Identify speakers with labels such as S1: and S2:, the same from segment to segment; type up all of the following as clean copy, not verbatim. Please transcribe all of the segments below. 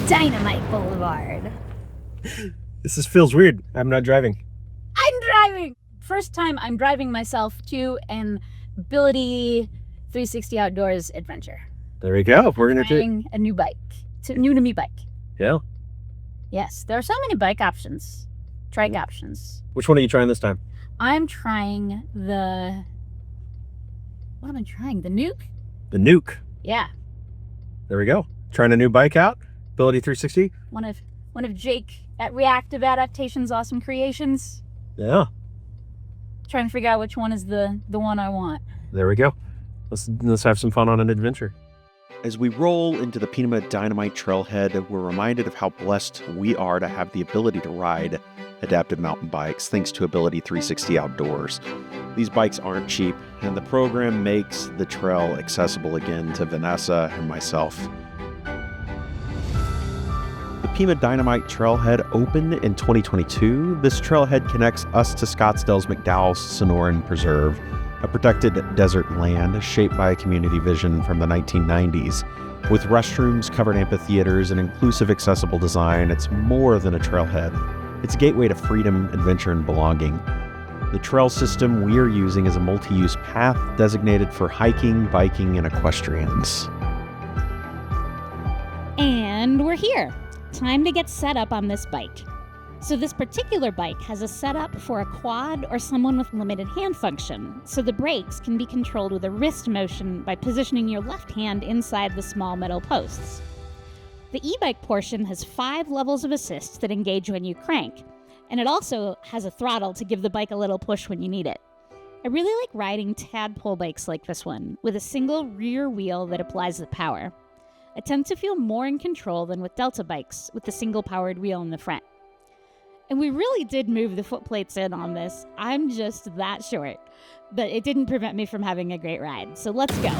S1: Dynamite Boulevard.
S2: Feels weird. I'm not driving.
S1: I'm driving! First time I'm driving myself to an Ability360 Outdoors adventure.
S2: There we go. We're going to
S1: trying a new bike. It's a new to me bike.
S2: Yeah.
S1: Yes, there are so many bike options. Trike options.
S2: Which one are you trying this time?
S1: I'm trying the... What am I trying? The Nuke?
S2: The Nuke.
S1: Yeah.
S2: There we go. Trying a new bike out. Ability360.
S1: One of Jake at Reactive Adaptations awesome creations.
S2: Yeah.
S1: Trying to figure out which one is the one I want.
S2: There we go. Let's have some fun on an adventure.
S3: As we roll into the Pima Dynamite Trailhead, we're reminded of how blessed we are to have the ability to ride adaptive mountain bikes thanks to Ability360 Outdoors. These bikes aren't cheap, and the program makes the trail accessible again to Vanessa and myself. The Pima Dynamite Trailhead opened in 2022. This trailhead connects us to Scottsdale's McDowell Sonoran Preserve, a protected desert land shaped by a community vision from the 1990s. With restrooms, covered amphitheaters, and inclusive, accessible design, it's more than a trailhead. It's a gateway to freedom, adventure, and belonging. The trail system we are using is a multi-use path designated for hiking, biking, and equestrians.
S4: And we're here. Time to get set up on this bike. So this particular bike has a setup for a quad or someone with limited hand function, so the brakes can be controlled with a wrist motion by positioning your left hand inside the small metal posts. The e-bike portion has 5 levels of assist that engage when you crank, and it also has a throttle to give the bike a little push when you need it. I really like riding tadpole bikes like this one, with a single rear wheel that applies the power. I tend to feel more in control than with Delta bikes, with the single powered wheel in the front. And we really did move the foot plates in on this. I'm just that short. But it didn't prevent me from having a great ride. So let's go.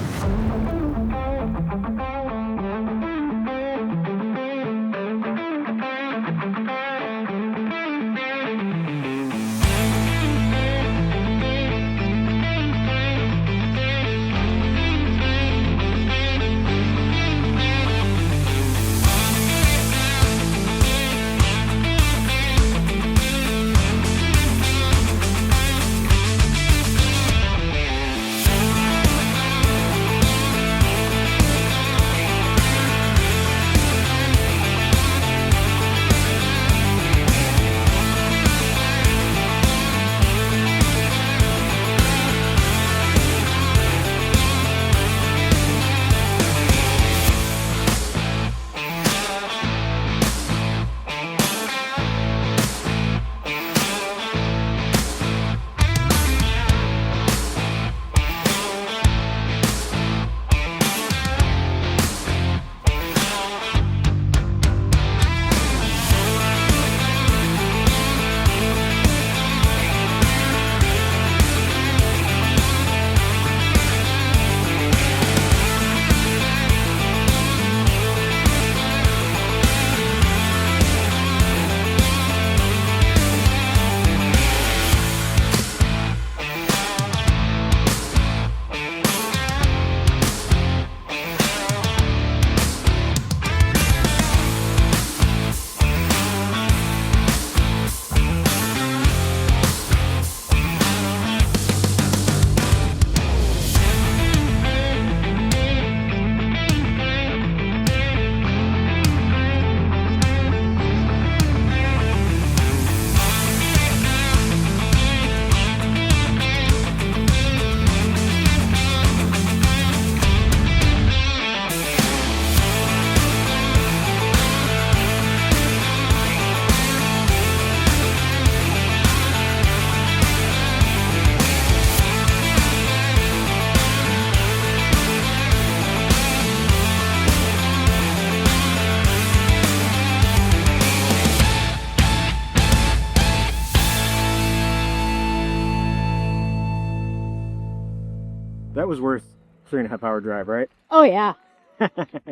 S2: That was worth 3.5 hour drive, right?
S1: Oh, yeah. That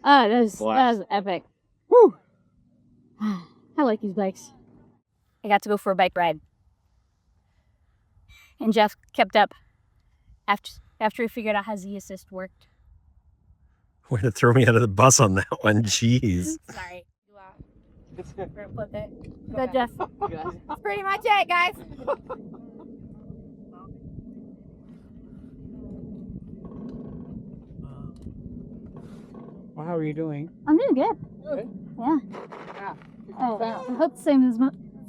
S1: was epic. Whew. I like these bikes. I got to go for a bike ride. And Jeff kept up after he figured out how Z-Assist worked.
S2: Way to throw me under the bus on that one. Jeez.
S1: Sorry. Good, Jeff. That's pretty much it, guys.
S5: Well, how are you doing?
S1: I'm doing good.
S5: Good.
S1: Yeah.
S5: Yeah.
S1: I hope the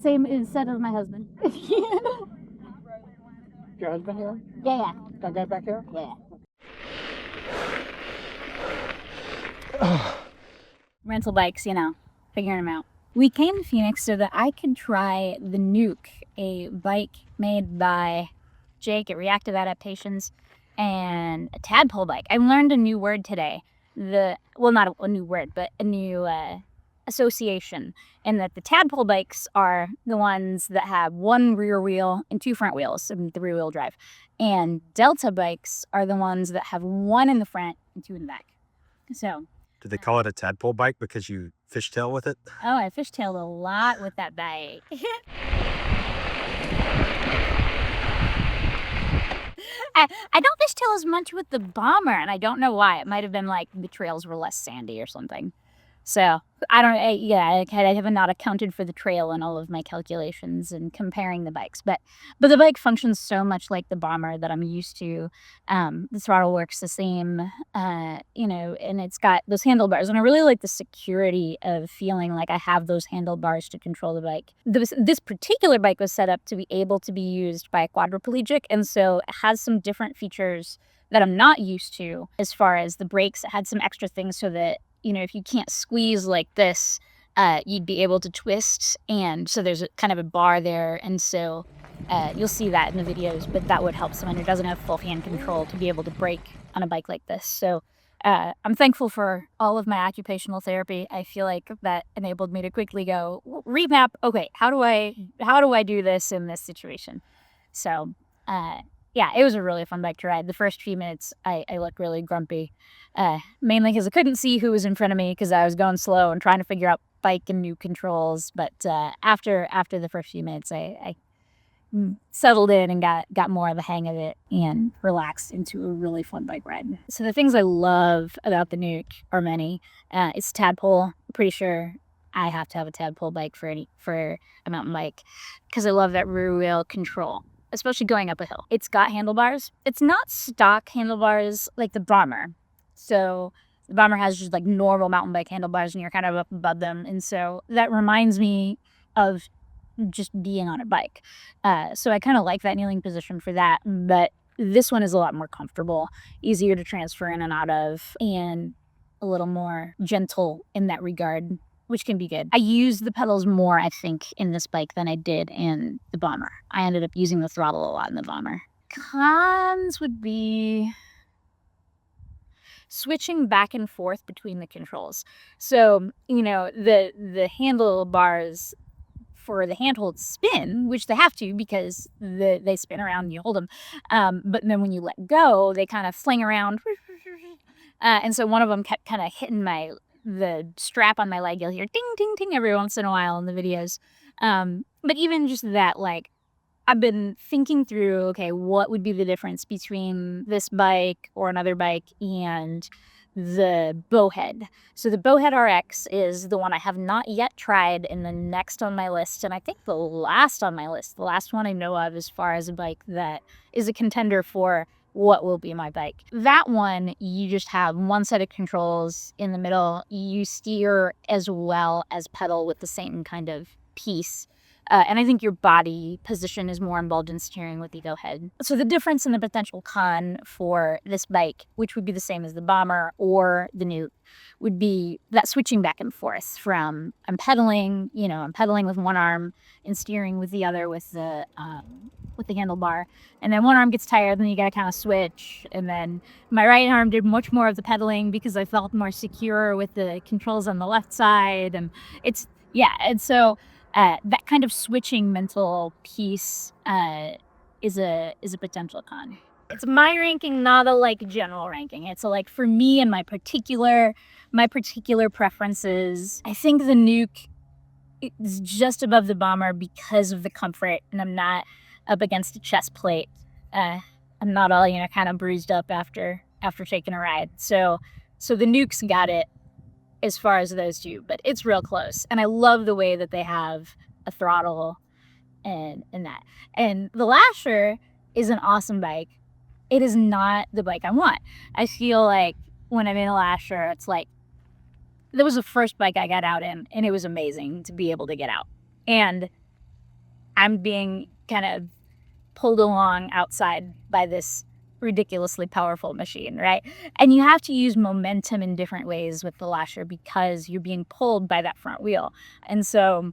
S1: same is said as my husband.
S5: Your husband here?
S1: Yeah.
S5: That guy back there?
S1: Yeah. Rental bikes, figuring them out. We came to Phoenix so that I could try the Nuke, a bike made by Jake at Reactive Adaptations, and a tadpole bike. I learned a new word today. Not a new word, but a new association, and that the tadpole bikes are the ones that have one rear wheel and two front wheels, the rear wheel drive, and Delta bikes are the ones that have one in the front and two in the back. So,
S2: Did they call it a tadpole bike because you fishtail with it?
S1: oh, I fishtailed a lot with that bike. I don't fishtail as much with the Bomber, and I don't know why. It might have been like the trails were less sandy or something. So I have not accounted for the trail in all of my calculations and comparing the bikes. But the bike functions so much like the Bomber that I'm used to. The throttle works the same, and it's got those handlebars. And I really like the security of feeling like I have those handlebars to control the bike. This particular bike was set up to be able to be used by a quadriplegic, and so it has some different features that I'm not used to. As far as the brakes, it had some extra things so that if you can't squeeze like this, you'd be able to twist. And so there's kind of a bar there. And so you'll see that in the videos, but that would help someone who doesn't have full hand control to be able to brake on a bike like this. So I'm thankful for all of my occupational therapy. I feel like that enabled me to quickly go remap. Okay, how do I do this in this situation? So yeah, it was a really fun bike to ride. The first few minutes, I looked really grumpy, mainly because I couldn't see who was in front of me because I was going slow and trying to figure out bike and new controls. But after the first few minutes, I settled in and got more of the hang of it and relaxed into a really fun bike ride. So the things I love about the Nuke are many. It's Tadpole. I'm pretty sure I have to have a Tadpole bike for a mountain bike because I love that rear wheel control, especially going up a hill. It's got handlebars. It's not stock handlebars like the Bomber. So the Bomber has just like normal mountain bike handlebars and you're kind of up above them. And so that reminds me of just being on a bike. So I kind of like that kneeling position for that. But this one is a lot more comfortable, easier to transfer in and out of, and a little more gentle in that regard, which can be good. I used the pedals more, I think, in this bike than I did in the Bomber. I ended up using the throttle a lot in the Bomber. Cons would be switching back and forth between the controls. So, the handlebars for the handholds spin, which they have to because they spin around and you hold them. But then when you let go, they kind of fling around. And so one of them kept kind of hitting the strap on my leg. You'll hear ding, ding, ding every once in a while in the videos. But even just that, like, I've been thinking through, okay, what would be the difference between this bike or another bike and the Bowhead. So the Bowhead RX is the one I have not yet tried, and the next on my list, and I think the last on my list, the last one I know of as far as a bike that is a contender for what will be my bike. That one, you just have one set of controls in the middle. You steer as well as pedal with the same kind of piece. And I think your body position is more involved in steering with the Bowhead. So the difference in the potential con for this bike, which would be the same as the Bomber or the Nuke, would be that switching back and forth from I'm pedaling with one arm and steering with the other with the handlebar. And then one arm gets tired, then you gotta kind of switch. And then my right arm did much more of the pedaling because I felt more secure with the controls on the left side. And so that kind of switching mental piece is a potential con. It's my ranking, not a general ranking. It's for me and my particular preferences. I think the Nuke is just above the Bomber because of the comfort, and I'm not up against a chest plate. I'm not all kind of bruised up after taking a ride. So So the Nuke's got it as far as those two, but it's real close. And I love the way that they have a throttle and that. And the Lasher is an awesome bike. It is not the bike I want. I feel like when I'm in a Lasher, it's like, that was the first bike I got out in, and it was amazing to be able to get out. And I'm being kind of pulled along outside by this ridiculously powerful machine, right? And you have to use momentum in different ways with the Lasher because you're being pulled by that front wheel. And so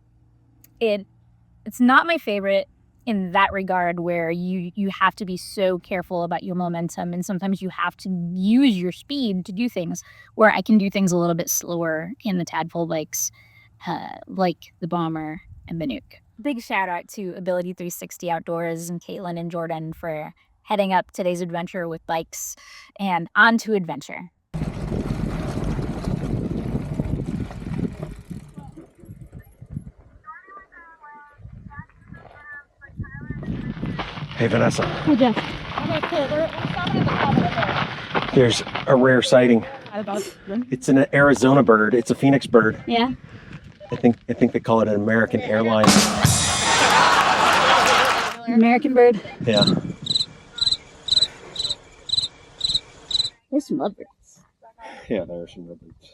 S1: it's not my favorite in that regard, where you have to be so careful about your momentum, and sometimes you have to use your speed to do things, where I can do things a little bit slower in the Tadpole bikes, like the Bomber and the Nuke. Big shout out to Ability360 Outdoors and Caitlin and Jordan for heading up today's adventure with bikes, and on to adventure.
S2: Hey, Vanessa.
S1: Hey, Jeff.
S2: There's a rare sighting. It's an Arizona bird. It's a phoenix bird.
S1: Yeah.
S2: I think they call it an American Airlines.
S1: American bird.
S2: Yeah.
S1: There's some lovebirds.
S2: Yeah, there are some birds.